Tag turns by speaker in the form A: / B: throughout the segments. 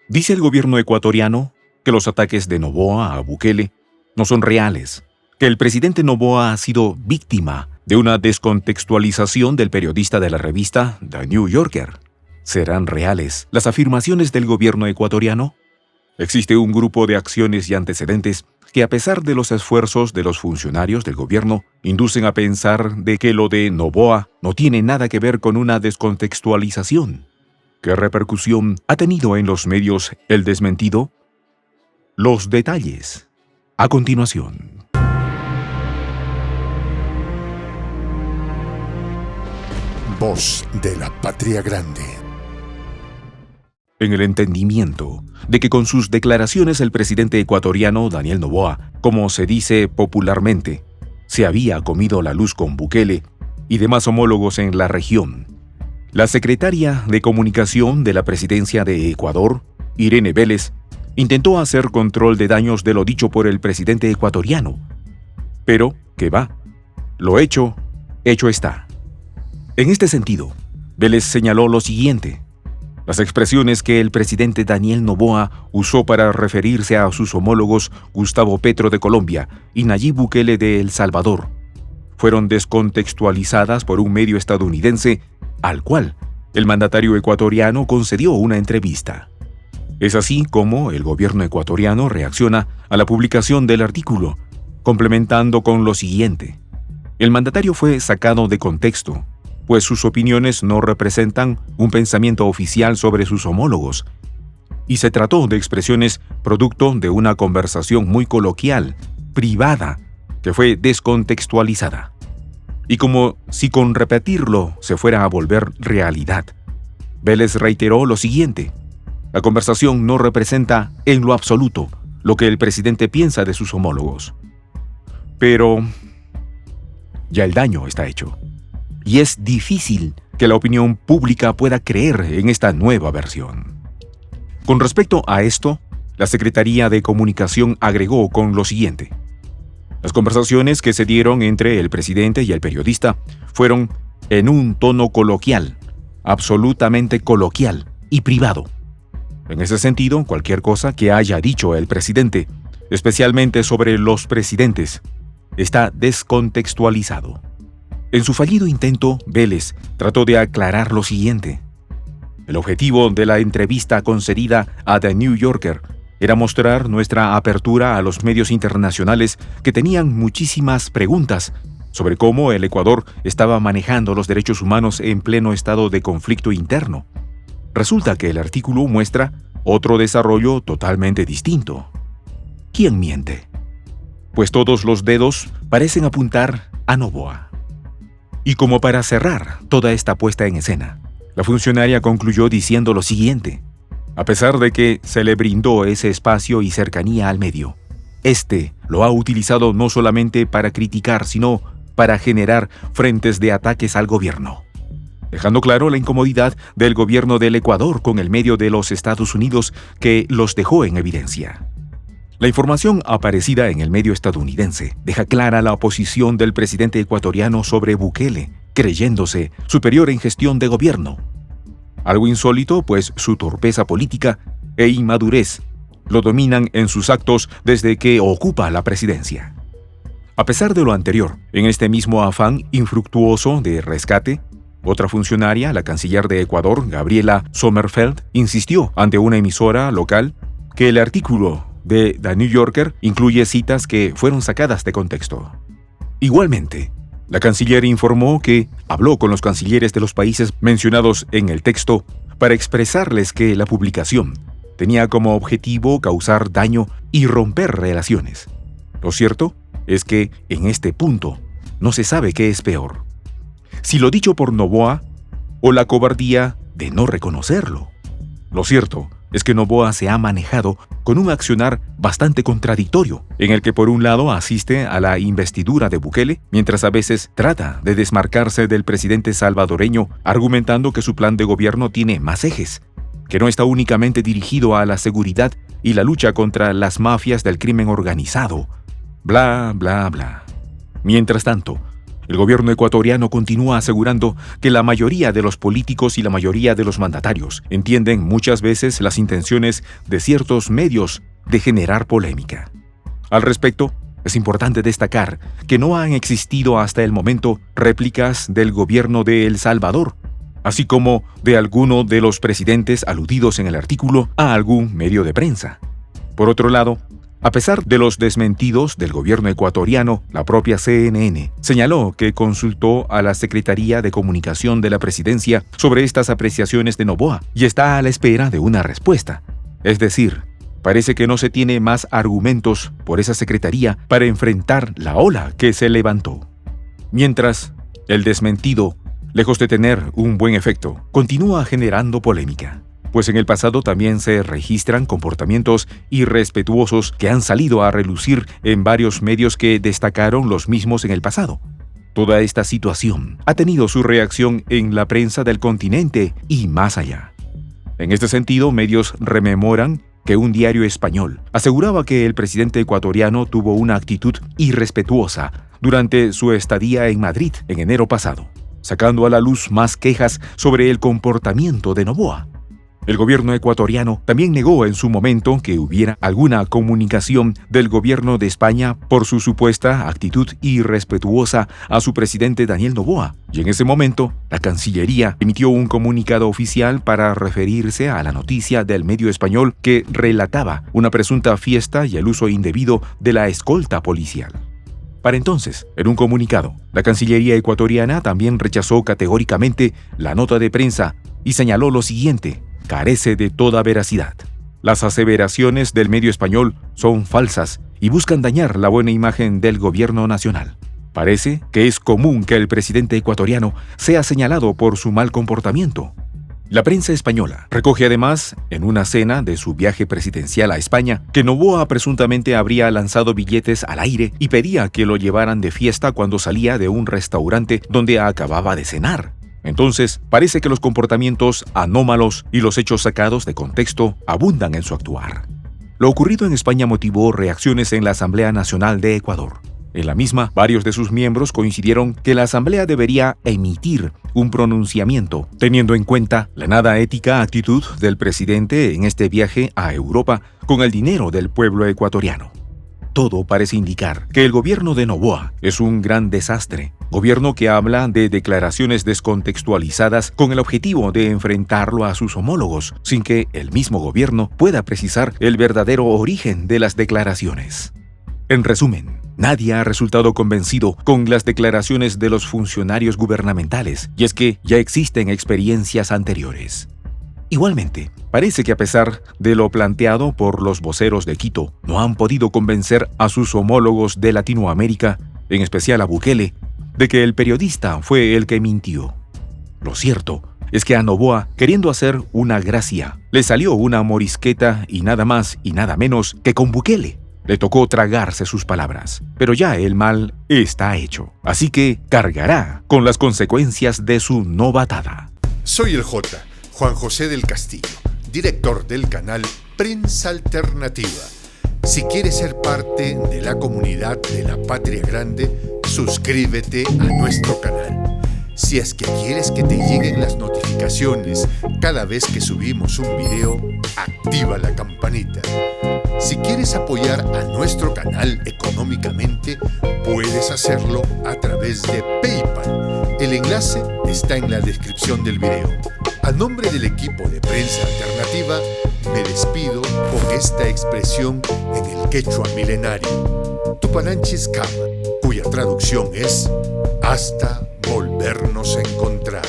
A: Dice el gobierno ecuatoriano que los ataques de Noboa a Bukele no son reales, que el presidente Noboa ha sido víctima de una descontextualización del periodista de la revista The New Yorker. ¿Serán reales las afirmaciones del gobierno ecuatoriano? Existe un grupo de acciones y antecedentes que, a pesar de los esfuerzos de los funcionarios del gobierno, inducen a pensar de que lo de Noboa no tiene nada que ver con una descontextualización. ¿Qué repercusión ha tenido en los medios el desmentido? Los detalles, a continuación.
B: Voz de la Patria Grande.
A: En el entendimiento de que con sus declaraciones el presidente ecuatoriano Daniel Noboa, como se dice popularmente, se había comido la luz con Bukele y demás homólogos en la región, la secretaria de Comunicación de la Presidencia de Ecuador, Irene Vélez, intentó hacer control de daños de lo dicho por el presidente ecuatoriano. Pero, ¿qué va? Lo hecho está. En este sentido, Vélez señaló lo siguiente: las expresiones que el presidente Daniel Noboa usó para referirse a sus homólogos Gustavo Petro de Colombia y Nayib Bukele de El Salvador fueron descontextualizadas por un medio estadounidense al cual el mandatario ecuatoriano concedió una entrevista. Es así como el gobierno ecuatoriano reacciona a la publicación del artículo, complementando con lo siguiente: el mandatario fue sacado de contexto, pues sus opiniones no representan un pensamiento oficial sobre sus homólogos, y se trató de expresiones producto de una conversación muy coloquial, privada, que fue descontextualizada. Y como si con repetirlo se fuera a volver realidad, Vélez reiteró lo siguiente: la conversación no representa en lo absoluto lo que el presidente piensa de sus homólogos. Pero ya el daño está hecho. Y es difícil que la opinión pública pueda creer en esta nueva versión. Con respecto a esto, la Secretaría de Comunicación agregó con lo siguiente: las conversaciones que se dieron entre el presidente y el periodista fueron en un tono coloquial, absolutamente coloquial y privado. En ese sentido, cualquier cosa que haya dicho el presidente, especialmente sobre los presidentes, está descontextualizado. En su fallido intento, Vélez trató de aclarar lo siguiente: el objetivo de la entrevista concedida a The New Yorker era mostrar nuestra apertura a los medios internacionales que tenían muchísimas preguntas sobre cómo el Ecuador estaba manejando los derechos humanos en pleno estado de conflicto interno. Resulta que el artículo muestra otro desarrollo totalmente distinto. ¿Quién miente? Pues todos los dedos parecen apuntar a Noboa. Y como para cerrar toda esta puesta en escena, la funcionaria concluyó diciendo lo siguiente: a pesar de que se le brindó ese espacio y cercanía al medio, este lo ha utilizado no solamente para criticar, sino para generar frentes de ataques al gobierno, dejando claro la incomodidad del gobierno del Ecuador con el medio de los Estados Unidos, que los dejó en evidencia. La información aparecida en el medio estadounidense deja clara la oposición del presidente ecuatoriano sobre Bukele, creyéndose superior en gestión de gobierno. Algo insólito, pues su torpeza política e inmadurez lo dominan en sus actos desde que ocupa la presidencia. A pesar de lo anterior, en este mismo afán infructuoso de rescate, otra funcionaria, la canciller de Ecuador, Gabriela Sommerfeld, insistió ante una emisora local que el artículo de The New Yorker incluye citas que fueron sacadas de contexto. Igualmente, la canciller informó que habló con los cancilleres de los países mencionados en el texto para expresarles que la publicación tenía como objetivo causar daño y romper relaciones. Lo cierto es que, en este punto, no se sabe qué es peor: si lo dicho por Noboa o la cobardía de no reconocerlo. Lo cierto es que Noboa se ha manejado con un accionar bastante contradictorio, en el que por un lado asiste a la investidura de Bukele, mientras a veces trata de desmarcarse del presidente salvadoreño, argumentando que su plan de gobierno tiene más ejes, que no está únicamente dirigido a la seguridad y la lucha contra las mafias del crimen organizado. Bla, bla, bla. Mientras tanto, El gobierno ecuatoriano continúa asegurando que la mayoría de los políticos y la mayoría de los mandatarios entienden muchas veces las intenciones de ciertos medios de generar polémica. Al respecto, es importante destacar que no han existido hasta el momento réplicas del gobierno de El Salvador, así como de alguno de los presidentes aludidos en el artículo a algún medio de prensa. Por otro lado, a pesar de los desmentidos del gobierno ecuatoriano, la propia CNN señaló que consultó a la Secretaría de Comunicación de la Presidencia sobre estas apreciaciones de Noboa y está a la espera de una respuesta. Es decir, parece que no se tiene más argumentos por esa secretaría para enfrentar la ola que se levantó. Mientras, el desmentido, lejos de tener un buen efecto, continúa generando polémica, pues en el pasado también se registran comportamientos irrespetuosos que han salido a relucir en varios medios que destacaron los mismos en el pasado. Toda esta situación ha tenido su reacción en la prensa del continente y más allá. En este sentido, medios rememoran que un diario español aseguraba que el presidente ecuatoriano tuvo una actitud irrespetuosa durante su estadía en Madrid en enero pasado, sacando a la luz más quejas sobre el comportamiento de Noboa. El gobierno ecuatoriano también negó en su momento que hubiera alguna comunicación del gobierno de España por su supuesta actitud irrespetuosa a su presidente Daniel Noboa, y en ese momento la Cancillería emitió un comunicado oficial para referirse a la noticia del medio español que relataba una presunta fiesta y el uso indebido de la escolta policial. Para entonces, en un comunicado, la Cancillería ecuatoriana también rechazó categóricamente la nota de prensa y señaló lo siguiente: carece de toda veracidad. Las aseveraciones del medio español son falsas y buscan dañar la buena imagen del gobierno nacional. Parece que es común que el presidente ecuatoriano sea señalado por su mal comportamiento. La prensa española recoge además, en una cena de su viaje presidencial a España, que Noboa presuntamente habría lanzado billetes al aire y pedía que lo llevaran de fiesta cuando salía de un restaurante donde acababa de cenar. Entonces, parece que los comportamientos anómalos y los hechos sacados de contexto abundan en su actuar. Lo ocurrido en España motivó reacciones en la Asamblea Nacional de Ecuador. En la misma, varios de sus miembros coincidieron que la Asamblea debería emitir un pronunciamiento, teniendo en cuenta la nada ética actitud del presidente en este viaje a Europa con el dinero del pueblo ecuatoriano. Todo parece indicar que el gobierno de Noboa es un gran desastre, gobierno que habla de declaraciones descontextualizadas con el objetivo de enfrentarlo a sus homólogos, sin que el mismo gobierno pueda precisar el verdadero origen de las declaraciones. En resumen, nadie ha resultado convencido con las declaraciones de los funcionarios gubernamentales, y es que ya existen experiencias anteriores. Igualmente, parece que a pesar de lo planteado por los voceros de Quito, no han podido convencer a sus homólogos de Latinoamérica, en especial a Bukele, de que el periodista fue el que mintió. Lo cierto es que a Noboa, queriendo hacer una gracia, le salió una morisqueta y nada más y nada menos que con Bukele. Le tocó tragarse sus palabras, pero ya el mal está hecho, así que cargará con las consecuencias de su novatada.
B: Soy el J, Juan José del Castillo, director del canal Prensa Alternativa. Si quieres ser parte de la comunidad de la Patria Grande, suscríbete a nuestro canal. Si es que quieres que te lleguen las notificaciones cada vez que subimos un video, activa la campanita. Si quieres apoyar a nuestro canal económicamente, puedes hacerlo a través de PayPal. El enlace está en la descripción del video. A nombre del equipo de Prensa Alternativa, me despido con esta expresión en el quechua milenario, Tupananchis Kama, cuya traducción es hasta volvernos a encontrar.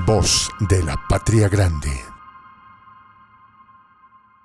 B: Voz de la Patria Grande.